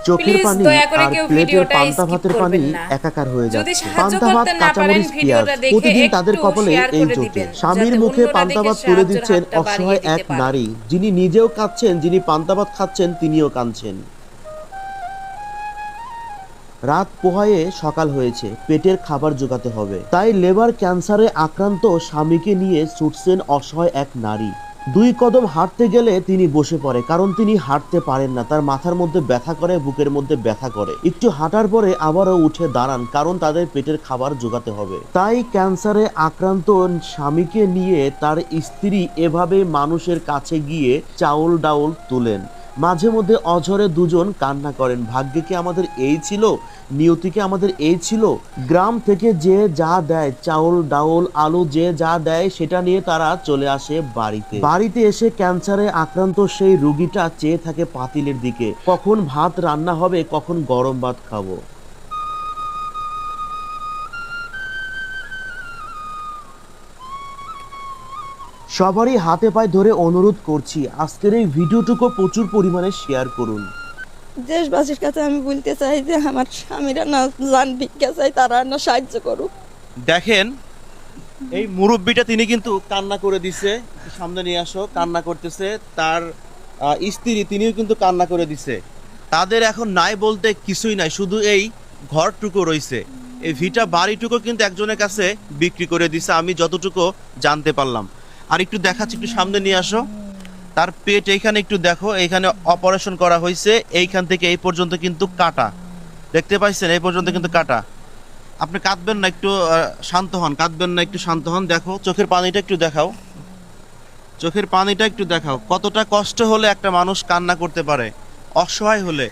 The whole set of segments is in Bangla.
চোখের প্লিজ পানি দয়া করে আর কেউ প্লেটের ভিডিওটা পান্তা স্কিপ ভাতের পানি করবেন না। একাকার হয়ে যদি যাচ্ছে। সাহায্য পান্তা ভাত, করতে না পারেন কাঁচামরিচ, পেঁয়াজ ভিডিওটা দেখে প্রতিদিন তাদের একটু কপালে শেয়ার এই করে জোটে। দিবেন, স্বামীর যাতে মুখে অন্যরা পান্তা দেখে ভাত তুলে সাহায্যের দিচ্ছেন হাতটা বাড়িয়ে অসহায় দিতে এক পারে। নারী, যিনি নিজেও কাঁদছেন, যিনি পান্তা ভাত খাচ্ছেন তিনিও কাঁদছেন। রাত পোহায়ে সকাল হয়েছে, পেটের খাবার জোগাতে হবে, তাই লেবার ক্যান্সারে আক্রান্ত স্বামীকে নিয়ে ছুটছেন অসহায় এক নারী। 2 কদম হাঁটতে গেলে তিনি বসে পড়ে, কারণ তিনি হাঁটতে পারেন না, তার মাথার মধ্যে ব্যথা করে, বুকের মধ্যে ব্যথা করে। একটু হাঁটার পরে আবারও উঠে দাঁড়ান, কারণ তাদের পেটের খাবার জোগাতে হবে। তাই ক্যান্সারে আক্রান্ত স্বামীকে নিয়ে তার স্ত্রী এভাবে মানুষের কাছে গিয়ে চাউল ডাউল তুলেন। মাঝে মধ্যে অঝরে দুজন কান্না করেন, ভাগ্যে কি আমাদের এই ছিল, নিয়তিকে আমাদের এই ছিল। গ্রাম থেকে যে যা দেয়, চাউল ডাউল আলু যে যা দেয়, সেটা নিয়ে তারা চলে আসে বাড়িতে। বাড়িতে এসে ক্যান্সারে আক্রান্ত সেই রোগীটা চেয়ে থাকে পাতিলের দিকে, কখন ভাত রান্না হবে, কখন গরম ভাত খাবো। সবারই হাতে পায়ে ধরে অনুরোধ করছি, আজকের এই ভিডিওটুকু প্রচুর পরিমাণে শেয়ার করুন। দেশবাসীর কাছে আমি বলতে চাই যে আমার স্বামীরা না যান ভিক্ষা চাই, তারা না সাহায্য করুক। দেখেন এই মুরব্বিটা তিনি কিন্তু কান্না করে দিছে, একটু সামনে নিয়ে আসো, কান্না করতেছে। তার স্ত্রী তিনিও কিন্তু কান্না করে দিছে। তাদের এখন নাই বলতে কিছুই নাই, শুধু এই ঘরটুকু রইছে। এই ভিটা বাড়িটুকু কিন্তু একজনের কাছে বিক্রি করে দিছে, আমি যতটুকু জানতে পারলাম। আর একটু দেখাচ্ছি, একটু সামনে নিয়ে আসো। তার পেট এইখানে একটু দেখো, এইখানে অপারেশন করা হয়েছে, এইখান থেকে এই পর্যন্ত কিন্তু কাটা, দেখতে পাইছেন, এই পর্যন্ত কিন্তু কাটা। আপনি কাঁদবেন না, একটু শান্ত হন, কাঁদবেন না, একটু শান্ত হন। দেখো চোখের পানিটা একটু দেখাও, চোখের পানিটা একটু দেখাও। কতটা কষ্ট হলে একটা মানুষ কান্না করতে পারে, অসহায় হলে।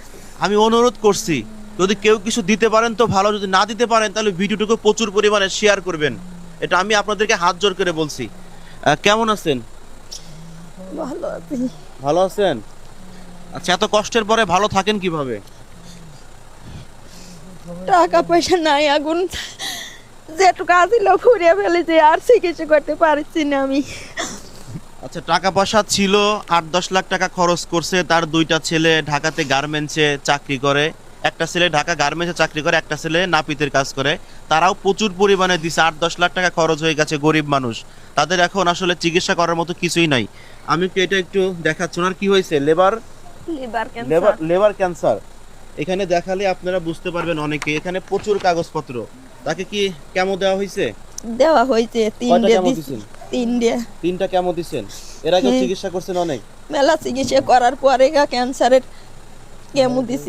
আমি অনুরোধ করছি, যদি কেউ কিছু দিতে পারেন তো ভালো, যদি না দিতে পারেন তাহলে ভিডিওটুকু প্রচুর পরিমাণে শেয়ার করবেন। এটা আমি আপনাদেরকে হাত জোর করে বলছি। কেমন আছেন? ভালো আছি। ভালো আছেন? আচ্ছা, এত কষ্টের পরে ভালো থাকেন কিভাবে? টাকা পয়সা নাই, আগুন যেটুকু আছিল ফুরিয়ে ফেলেছি, আর চিকিৎসা করতে পারছি না আমি। আচ্ছা, টাকা পয়সা ছিল, 8-10 লাখ টাকা খরচ করছে। তার 2টা ছেলে ঢাকাতে গার্মেন্টসে চাকরি করে, একটা ছেলে ঢাকা গার্মেন্টসে চাকরি করে, একটা ছেলে নাপিতের কাজ করে। তারাও প্রচুর পরিমাণে দিছে, 8-10 লাখ টাকা খরচ হয়ে গেছে। গরিব মানুষ, তাদের এখন আসলে চিকিৎসা করার মতো কিছুই নাই। আমি কি এটা একটু দেখাচ্ছি, ওনার কি হয়েছে? Labour liver cancer. Labour labour cancer. এখানে দেখালে আপনারা বুঝতে পারবেন অনেকে। এখানে প্রচুর কাগজপত্র। তাকে কি কেমো দেওয়া হয়েছে? দেওয়া হয়েছে, কয়টা 3 কেমো ডে দিছেন? 3 ডে। 3টা কেমো দিছেন? এর আগে চিকিৎসা করছেন অনেক? মেলা চিকিৎসা করার পরে ক্যান্সারের কেমো দিছি।